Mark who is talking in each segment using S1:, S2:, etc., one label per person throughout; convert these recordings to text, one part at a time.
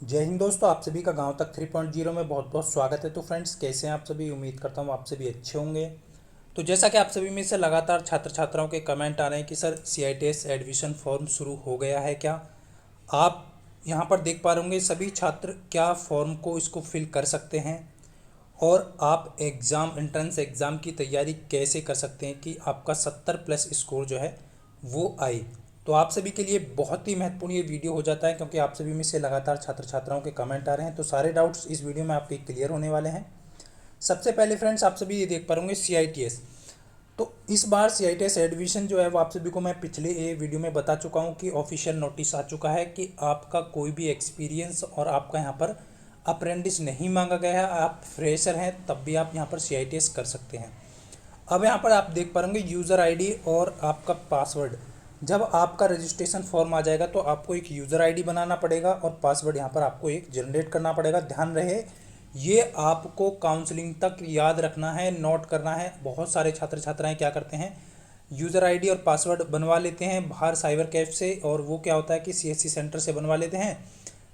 S1: जय हिंद दोस्तों, आप सभी का गांव तक 3.0 में बहुत बहुत स्वागत है। तो फ्रेंड्स, कैसे हैं आप सभी? उम्मीद करता हूं आप सभी अच्छे होंगे। तो जैसा कि आप सभी में से लगातार छात्र छात्राओं के कमेंट आ रहे हैं कि सर CITS एडमिशन फॉर्म शुरू हो गया है क्या? आप यहां पर देख पा रहे होंगे सभी छात्र क्या फॉर्म को इसको फिल कर सकते हैं और आप एंट्रेंस एग्ज़ाम की तैयारी कैसे कर सकते हैं कि आपका 70+ स्कोर जो है वो आए। तो आप सभी के लिए बहुत ही महत्वपूर्ण ये वीडियो हो जाता है, क्योंकि आप सभी में से लगातार छात्र छात्राओं के कमेंट आ रहे हैं। तो सारे डाउट्स इस वीडियो में आपके क्लियर होने वाले हैं। सबसे पहले फ्रेंड्स, आप सभी ये देख पा होंगे CITS। तो इस बार CITS एडमिशन जो है वो आप सभी को मैं पिछले वीडियो में बता चुका हूँ कि ऑफिशियल नोटिस आ चुका है कि आपका कोई भी एक्सपीरियंस और आपका यहाँ पर अप्रेंटिस नहीं मांगा गया है। आप फ्रेशर हैं तब भी आप यहाँ पर CITS कर सकते हैं। अब यहाँ पर आप देख पा होंगे यूज़र आईडी और आपका पासवर्ड। जब आपका रजिस्ट्रेशन फॉर्म आ जाएगा तो आपको एक यूज़र आईडी बनाना पड़ेगा और पासवर्ड यहाँ पर आपको एक जनरेट करना पड़ेगा। ध्यान रहे, ये आपको काउंसलिंग तक याद रखना है, नोट करना है। बहुत सारे छात्र छात्राएं क्या करते हैं, यूज़र आईडी और पासवर्ड बनवा लेते हैं बाहर साइबर कैफ़े से, और वो क्या होता है कि CSC सेंटर से बनवा लेते हैं,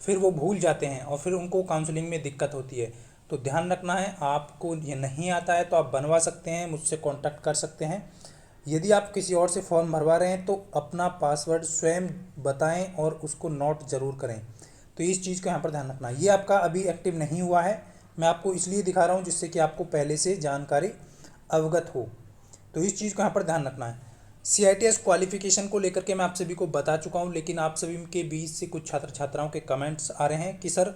S1: फिर वो भूल जाते हैं और फिर उनको काउंसलिंग में दिक्कत होती है। तो ध्यान रखना है, आपको ये नहीं आता है तो आप बनवा सकते हैं, मुझसे कांटेक्ट कर सकते हैं। यदि आप किसी और से फॉर्म भरवा रहे हैं तो अपना पासवर्ड स्वयं बताएं और उसको नोट ज़रूर करें। तो इस चीज़ का यहाँ पर ध्यान रखना है। ये आपका अभी एक्टिव नहीं हुआ है, मैं आपको इसलिए दिखा रहा हूँ जिससे कि आपको पहले से जानकारी अवगत हो। तो इस चीज़ को यहाँ पर ध्यान रखना है। CITS क्वालिफिकेशन को लेकर के मैं आप सभी को बता चुका हूँ, लेकिन आप सभी के बीच से कुछ छात्र छात्राओं के कमेंट्स आ रहे हैं कि सर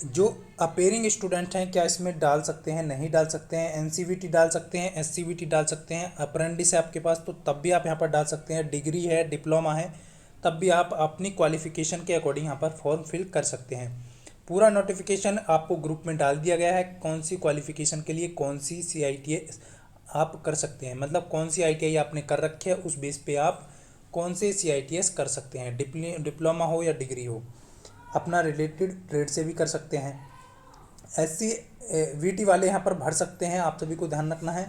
S1: जो अपेयरिंग स्टूडेंट हैं क्या इसमें डाल सकते हैं, नहीं डाल सकते हैं, NCVT डाल सकते हैं, SCVT डाल सकते हैं, अप्रेंटिस है आपके पास तो तब भी आप यहाँ पर डाल सकते हैं, डिग्री है, डिप्लोमा है, तब भी आप अपनी क्वालिफिकेशन के अकॉर्डिंग यहाँ पर फॉर्म फिल कर सकते हैं। पूरा नोटिफिकेशन आपको ग्रुप में डाल दिया गया है, कौन सी क्वालिफिकेशन के लिए कौन सी CITS आप कर सकते हैं, मतलब कौन सी ITI आपने कर रखी है उस बेस पे आप कौन से CITS कर सकते हैं, डिप्लोमा हो या डिग्री हो। अपना रिलेटेड ट्रेड से भी कर सकते हैं। SCVT वाले यहाँ पर भर सकते हैं, आप सभी को ध्यान रखना है।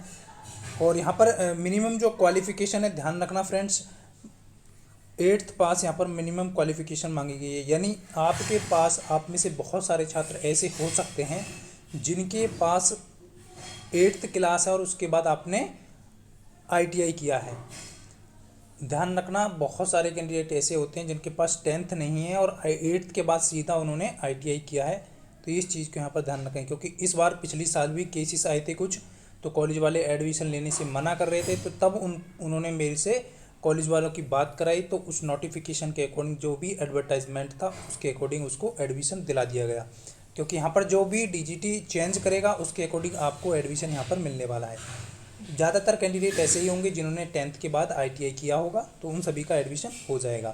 S1: और यहाँ पर मिनिमम जो क्वालिफिकेशन है, ध्यान रखना फ्रेंड्स, 8th पास यहाँ पर मिनिमम क्वालिफिकेशन मांगी गई है। यानी आपके पास, आप में से बहुत सारे छात्र ऐसे हो सकते हैं जिनके पास 8th क्लास है और उसके बाद आपने ITI किया है। ध्यान रखना, बहुत सारे कैंडिडेट ऐसे होते हैं जिनके पास 10th नहीं है और 8th के बाद सीधा उन्होंने ITI किया है। तो इस चीज़ को यहाँ पर ध्यान रखें, क्योंकि इस बार पिछली साल भी केसेस आए थे कुछ, तो कॉलेज वाले एडमिशन लेने से मना कर रहे थे। तो तब उन्होंने मेरे से कॉलेज वालों की बात कराई, तो उस नोटिफिकेशन के अकॉर्डिंग जो भी एडवर्टाइजमेंट था उसके अकॉर्डिंग उसको एडमिशन दिला दिया गया। क्योंकि यहाँ पर जो भी DGT चेंज करेगा उसके अकॉर्डिंग आपको एडमिशन यहाँ पर मिलने वाला है। ज़्यादातर कैंडिडेट ऐसे ही होंगे जिन्होंने 10th के बाद ITI किया होगा, तो उन सभी का एडमिशन हो जाएगा।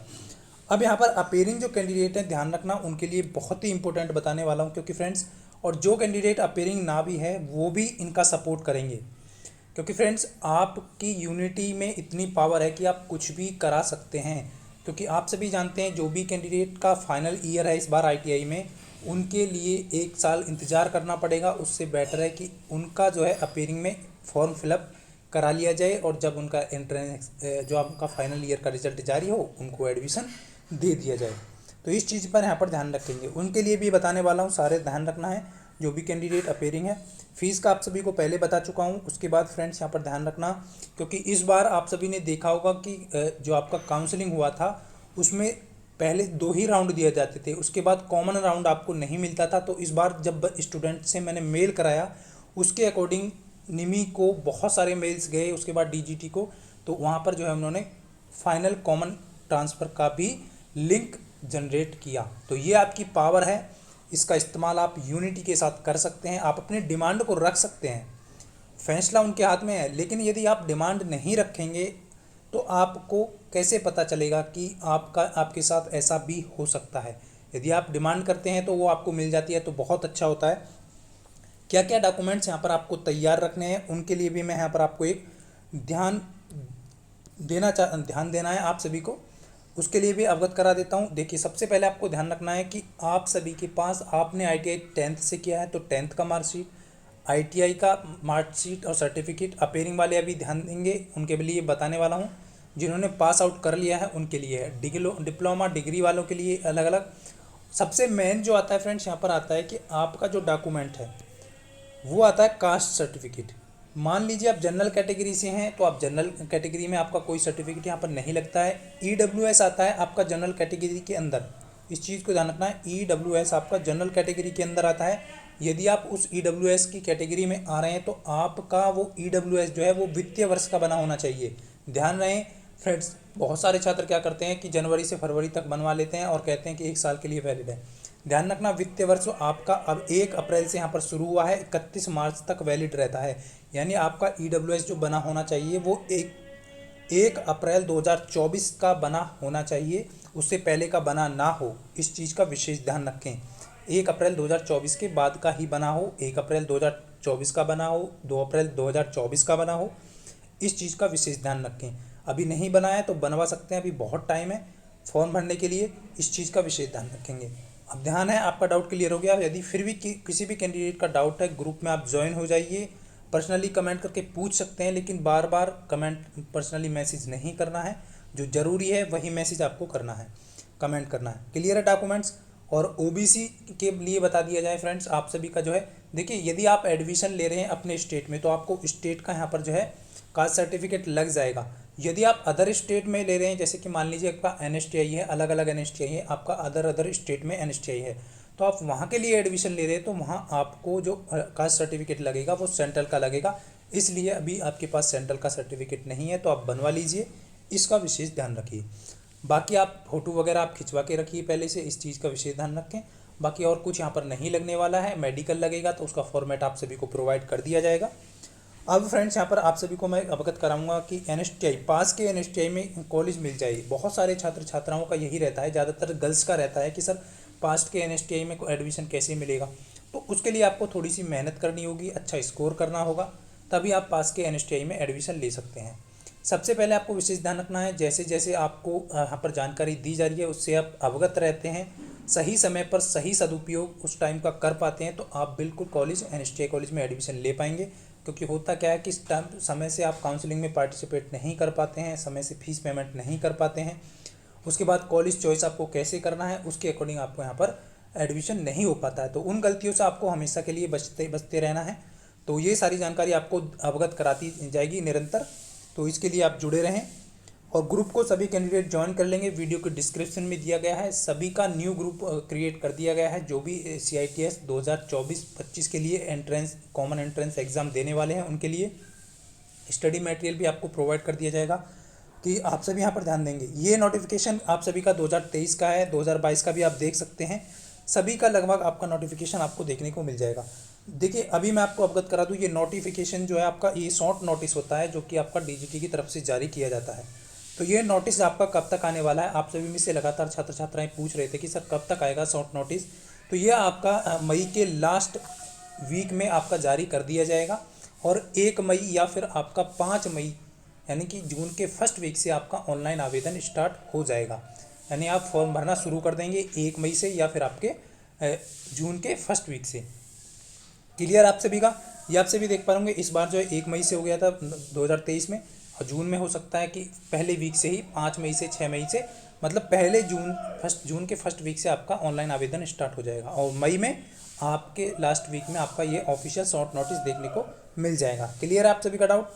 S1: अब यहाँ पर अपेयरिंग जो कैंडिडेट हैं, ध्यान रखना, उनके लिए बहुत ही इंपॉर्टेंट बताने वाला हूँ, क्योंकि फ्रेंड्स, और जो कैंडिडेट अपेयरिंग ना भी है वो भी इनका सपोर्ट करेंगे। क्योंकि फ्रेंड्स, आपकी यूनिटी में इतनी पावर है कि आप कुछ भी करा सकते हैं। क्योंकि आप सभी जानते हैं, जो भी कैंडिडेट का फाइनल ईयर है इस बार ITI में, उनके लिए 1 साल इंतज़ार करना पड़ेगा। उससे बेटर है कि उनका जो है अपेयरिंग में फॉर्म फिलअप करा लिया जाए, और जब उनका एंट्रेंस जो आपका फाइनल ईयर का रिजल्ट जारी हो उनको एडमिशन दे दिया जाए। तो इस चीज़ पर यहाँ पर ध्यान रखेंगे, उनके लिए भी बताने वाला हूँ, सारे ध्यान रखना है जो भी कैंडिडेट अपेयरिंग है। फीस का आप सभी को पहले बता चुका हूँ। उसके बाद फ्रेंड्स यहाँ पर ध्यान रखना, क्योंकि इस बार आप सभी ने देखा होगा कि जो आपका काउंसलिंग हुआ था उसमें पहले 2 ही राउंड दिए जाते थे, उसके बाद कॉमन राउंड आपको नहीं मिलता था। तो इस बार जब स्टूडेंट से मैंने मेल कराया, उसके अकॉर्डिंग निमी को बहुत सारे मेल्स गए, उसके बाद DGT को, तो वहाँ पर जो है उन्होंने फाइनल कॉमन ट्रांसफ़र का भी लिंक जनरेट किया। तो ये आपकी पावर है, इसका इस्तेमाल आप यूनिटी के साथ कर सकते हैं। आप अपनी डिमांड को रख सकते हैं, फैसला उनके हाथ में है। लेकिन यदि आप डिमांड नहीं रखेंगे तो आपको कैसे पता चलेगा कि आपके साथ ऐसा भी हो सकता है। यदि आप डिमांड करते हैं तो वो आपको मिल जाती है, तो बहुत अच्छा होता है। क्या क्या डॉक्यूमेंट्स यहाँ पर आपको तैयार रखने हैं, उनके लिए भी मैं यहाँ पर आपको एक ध्यान ध्यान देना है आप सभी को, उसके लिए भी अवगत करा देता हूँ। देखिए, सबसे पहले आपको ध्यान रखना है कि आप सभी के पास, आपने ITI 10th से किया है तो 10th का मार्कशीट, ITI का मार्कशीट और सर्टिफिकेट। अपेयरिंग वाले अभी ध्यान देंगे, उनके लिए बताने वाला हूँ। जिन्होंने पास आउट कर लिया है उनके लिए है, डिप्लोमा डिग्री वालों के लिए अलग अलग, सबसे मेन जो आता है फ्रेंड्स यहाँ पर आता है कि आपका जो डॉक्यूमेंट है वो आता है कास्ट सर्टिफिकेट। मान लीजिए आप जनरल कैटेगरी से हैं तो आप जनरल कैटेगरी में आपका कोई सर्टिफिकेट यहाँ पर नहीं लगता है। ईडब्ल्यूएस आता है आपका जनरल कैटेगरी के अंदर, इस चीज़ को ध्यान रखना है, ईडब्ल्यूएस आपका जनरल कैटेगरी के अंदर आता है। यदि आप उस ईडब्ल्यूएस की कैटेगरी में आ रहे हैं तो आपका वो ईडब्ल्यूएस जो है वो वित्तीय वर्ष का बना होना चाहिए। ध्यान रहे फ्रेंड्स, बहुत सारे छात्र क्या करते हैं कि जनवरी से फरवरी तक बनवा लेते हैं और कहते हैं कि 1 साल के लिए वैलिड है। ध्यान रखना, वित्तीय वर्ष आपका अब 1 अप्रैल से यहाँ पर शुरू हुआ है, 31 मार्च तक वैलिड रहता है। यानी आपका ईडब्ल्यूएस जो बना होना चाहिए वो 1 अप्रैल 2024 का बना होना चाहिए, उससे पहले का बना ना हो। इस चीज़ का विशेष ध्यान रखें। 1 अप्रैल 2024 के बाद का ही बना हो, 1 अप्रैल 2024 का बना हो, 2 अप्रैल 2024 का बना हो, इस चीज़ का विशेष ध्यान रखें। अभी नहीं बना है तो बनवा सकते हैं, अभी बहुत टाइम है फॉर्म भरने के लिए, इस चीज़ का विशेष ध्यान रखेंगे। अब ध्यान है, आपका डाउट क्लियर हो गया। यदि फिर भी किसी भी कैंडिडेट का डाउट है, ग्रुप में आप ज्वाइन हो जाइए, पर्सनली कमेंट करके पूछ सकते हैं, लेकिन बार बार कमेंट पर्सनली मैसेज नहीं करना है। जो ज़रूरी है वही मैसेज आपको करना है, कमेंट करना है। क्लियर है डॉक्यूमेंट्स। और ओबीसी के लिए बता दिया जाए फ्रेंड्स, आप सभी का जो है, देखिए यदि आप एडमिशन ले रहे हैं अपने स्टेट में तो आपको स्टेट का यहाँ पर जो है कास्ट सर्टिफिकेट लग जाएगा। यदि आप अदर स्टेट में ले रहे हैं, जैसे कि मान लीजिए आपका एनएसटीआई है, अलग अलग एनएसटीआई है, आपका अदर स्टेट में एनएसटीआई है, तो आप वहाँ के लिए एडमिशन ले रहे हैं तो वहाँ आपको जो कास्ट सर्टिफिकेट लगेगा वो सेंट्रल का लगेगा। इसलिए अभी आपके पास सेंट्रल का सर्टिफिकेट नहीं है तो आप बनवा लीजिए, इसका विशेष ध्यान रखिए। बाकी आप फोटो वगैरह आप खिंचवा के रखिए पहले से, इस चीज़ का विशेष ध्यान रखें। बाकी और कुछ यहाँ पर नहीं लगने वाला है। मेडिकल लगेगा तो उसका फॉर्मेट आप सभी को प्रोवाइड कर दिया जाएगा। अब फ्रेंड्स यहाँ पर आप सभी को मैं अवगत कराऊंगा कि एनएसटीआई, पास के एनएसटीआई में कॉलेज मिल जाएगी। बहुत सारे छात्र छात्राओं का यही रहता है, ज़्यादातर गर्ल्स का रहता है कि सर पास के एनएसटीआई में एडमिशन कैसे मिलेगा। तो उसके लिए आपको थोड़ी सी मेहनत करनी होगी, अच्छा स्कोर करना होगा, तभी आप पास के एनएसटीआई में एडमिशन ले सकते हैं। सबसे पहले आपको विशेष ध्यान रखना है, जैसे जैसे आपको यहाँ पर जानकारी दी जा रही है उससे आप अवगत रहते हैं, सही समय पर सही सदुपयोग उस टाइम का कर पाते हैं, तो आप बिल्कुल कॉलेज एनएसटीआई कॉलेज में एडमिशन ले पाएंगे। क्योंकि होता क्या है कि इस टाइम समय से आप काउंसलिंग में पार्टिसिपेट नहीं कर पाते हैं, समय से फीस पेमेंट नहीं कर पाते हैं, उसके बाद कॉलेज चॉइस आपको कैसे करना है उसके अकॉर्डिंग आपको यहाँ पर एडमिशन नहीं हो पाता है। तो उन गलतियों से आपको हमेशा के लिए बचते रहना है। तो ये सारी जानकारी आपको अवगत कराती जाएगी निरंतर, तो इसके लिए आप जुड़े रहें। और ग्रुप को सभी कैंडिडेट ज्वाइन कर लेंगे, वीडियो के डिस्क्रिप्शन में दिया गया है, सभी का न्यू ग्रुप क्रिएट कर दिया गया है। जो भी CITS 2024-25 के लिए एंट्रेंस, कॉमन एंट्रेंस एग्ज़ाम देने वाले हैं उनके लिए स्टडी मटेरियल भी आपको प्रोवाइड कर दिया जाएगा, कि आप सभी यहाँ पर ध्यान देंगे। ये नोटिफिकेशन आप सभी का 2023 का है, 2022 का भी आप देख सकते हैं, सभी का लगभग आपका नोटिफिकेशन आपको देखने को मिल जाएगा। देखिए अभी मैं आपको अवगत करा दूँ, ये नोटिफिकेशन जो है आपका ये शॉर्ट नोटिस होता है जो कि आपका DGT की तरफ से जारी किया जाता है। तो ये नोटिस आपका कब तक आने वाला है, आप सभी में से लगातार छात्र छात्राएं पूछ रहे थे कि सर कब तक आएगा शॉर्ट नोटिस। तो ये आपका मई के लास्ट वीक में आपका जारी कर दिया जाएगा, और 1 मई या फिर आपका 5 मई यानी कि जून के फर्स्ट वीक से आपका ऑनलाइन आवेदन स्टार्ट हो जाएगा। यानी आप फॉर्म भरना शुरू कर देंगे 1 मई से या फिर आपके जून के फर्स्ट वीक से। क्लियर आप सभी का? ये आप सभी देख पाएंगे इस बार जो है 1 मई से हो गया था 2023 में, और जून में हो सकता है कि पहले वीक से ही 5 मई से 6 मई से, मतलब पहले जून के फर्स्ट वीक से आपका ऑनलाइन आवेदन स्टार्ट हो जाएगा, और मई में आपके लास्ट वीक में आपका ये ऑफिशियल शॉर्ट नोटिस देखने को मिल जाएगा। क्लियर है आप सभी का डाउट?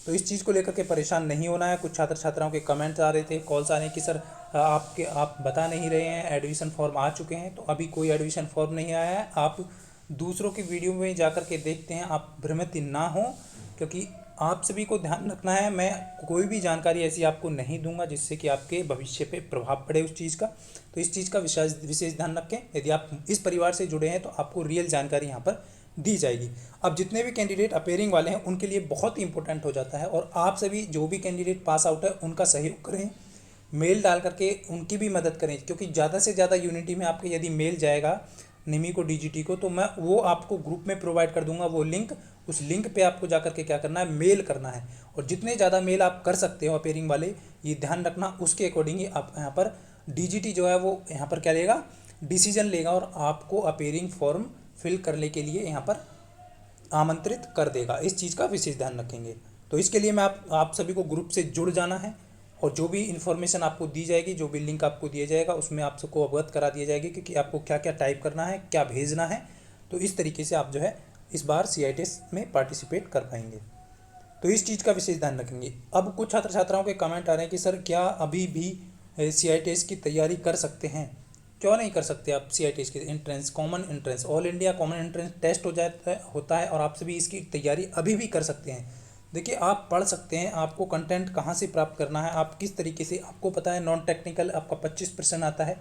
S1: तो इस चीज़ को लेकर के परेशान नहीं होना है। कुछ छात्र छात्राओं के कमेंट्स आ रहे थे, कॉल्स आ रहे हैं कि सर आप बता नहीं रहे हैं एडमिशन फॉर्म आ चुके हैं। तो अभी कोई एडमिशन फॉर्म नहीं आया है, आप दूसरों की वीडियो में जाकर के देखते हैं, आप भ्रमित ना हो, क्योंकि आप सभी को ध्यान रखना है, मैं कोई भी जानकारी ऐसी आपको नहीं दूंगा जिससे कि आपके भविष्य पे प्रभाव पड़े उस चीज़ का। तो इस चीज़ का विशेष ध्यान रखें। यदि आप इस परिवार से जुड़े हैं तो आपको रियल जानकारी यहाँ पर दी जाएगी। अब जितने भी कैंडिडेट अपेयरिंग वाले हैं उनके लिए बहुत ही इंपॉर्टेंट हो जाता है, और आप सभी जो भी कैंडिडेट पास आउट है उनका सहयोग करें, मेल डाल करके उनकी भी मदद करें, क्योंकि ज़्यादा से ज़्यादा यूनिटी में आपके यदि मेल जाएगा निमी को, DGT को, तो मैं वो आपको ग्रुप में प्रोवाइड कर दूंगा वो लिंक। उस लिंक पे आपको जाकर के क्या करना है, मेल करना है, और जितने ज़्यादा मेल आप कर सकते हो अपेयरिंग वाले, ये ध्यान रखना, उसके अकॉर्डिंग ही आप यहाँ पर DGT जो है वो यहाँ पर क्या लेगा, डिसीजन लेगा, और आपको अपेयरिंग फॉर्म फिल करने के लिए यहाँ पर आमंत्रित कर देगा। इस चीज़ का विशेष ध्यान रखेंगे। तो इसके लिए मैं आप सभी को ग्रुप से जुड़ जाना है, और जो भी इन्फॉर्मेशन आपको दी जाएगी, जो भी लिंक आपको दिया जाएगा, उसमें आप सबको अवगत करा दिया जाएगी कि आपको क्या क्या टाइप करना है, क्या भेजना है। तो इस तरीके से आप जो है इस बार CITES में पार्टिसिपेट कर पाएंगे। तो इस चीज़ का विशेष ध्यान रखेंगे। अब कुछ छात्र छात्राओं के कमेंट आ रहे हैं कि सर क्या अभी भी CITES की तैयारी कर सकते हैं? क्यों नहीं कर सकते आप CITES की entrance, common entrance, all India common entrance test होता है और आप सभी इसकी तैयारी अभी भी कर सकते हैं। देखिए, आप पढ़ सकते हैं, आपको कंटेंट कहाँ से प्राप्त करना है, आप किस तरीके से, आपको पता है नॉन टेक्निकल आपका 25 प्रश्न आता है,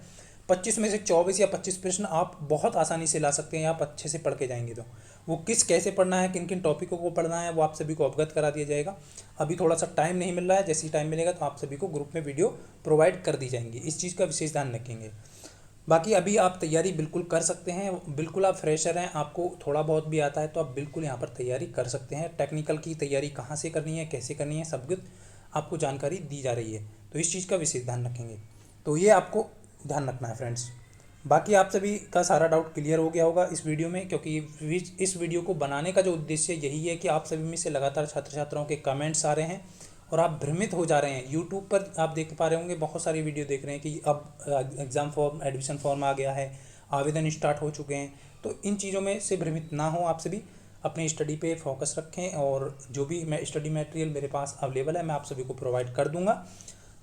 S1: 25 में से 24 या 25 प्रश्न आप बहुत आसानी से ला सकते हैं, आप अच्छे से पढ़ के जाएंगे। तो वो कैसे पढ़ना है, किन किन टॉपिकों को पढ़ना है, वो आप सभी को अवगत करा दिया जाएगा। अभी थोड़ा सा टाइम नहीं मिल रहा है, जैसे ही टाइम मिलेगा तो आप सभी को ग्रुप में वीडियो प्रोवाइड कर दी जाएंगी। इस चीज़ का विशेष ध्यान रखेंगे। बाकी अभी आप तैयारी बिल्कुल कर सकते हैं, बिल्कुल आप फ्रेशर हैं, आपको थोड़ा बहुत भी आता है तो आप बिल्कुल यहाँ पर तैयारी कर सकते हैं। टेक्निकल की तैयारी कहाँ से करनी है, कैसे करनी है, सब कुछ आपको जानकारी दी जा रही है। तो इस चीज़ का विशेष ध्यान रखेंगे। तो ये आपको ध्यान रखना है फ्रेंड्स। बाकी आप सभी का सारा डाउट क्लियर हो गया होगा इस वीडियो में, क्योंकि इस वीडियो को बनाने का जो उद्देश्य यही है कि आप सभी में से लगातार छात्र छात्राओं के कमेंट्स आ रहे हैं और आप भ्रमित हो जा रहे हैं। यूट्यूब पर आप देख पा रहे होंगे, बहुत सारी वीडियो देख रहे हैं कि अब एग्ज़ाम फॉर्म, एडमिशन फॉर्म आ गया है, आवेदन स्टार्ट हो चुके हैं। तो इन चीज़ों में से भ्रमित ना हो, आप सभी अपनी स्टडी पे फोकस रखें और जो भी मैं स्टडी मटेरियल मेरे पास अवेलेबल है मैं आप सभी को प्रोवाइड कर दूंगा।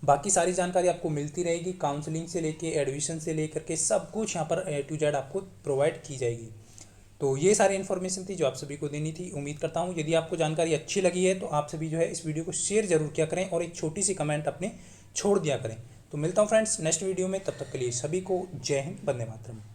S1: बाकी सारी जानकारी आपको मिलती रहेगी, काउंसलिंग से लेके एडमिशन से लेकर के सब कुछ यहाँ पर A to Z आपको प्रोवाइड की जाएगी। तो ये सारी इन्फॉर्मेशन थी जो आप सभी को देनी थी। उम्मीद करता हूँ यदि आपको जानकारी अच्छी लगी है तो आप सभी जो है इस वीडियो को शेयर जरूर किया करें और एक छोटी सी कमेंट अपने छोड़ दिया करें। तो मिलता हूँ फ्रेंड्स नेक्स्ट वीडियो में, तब तक के लिए सभी को जय हिंद, वंदे मातरम।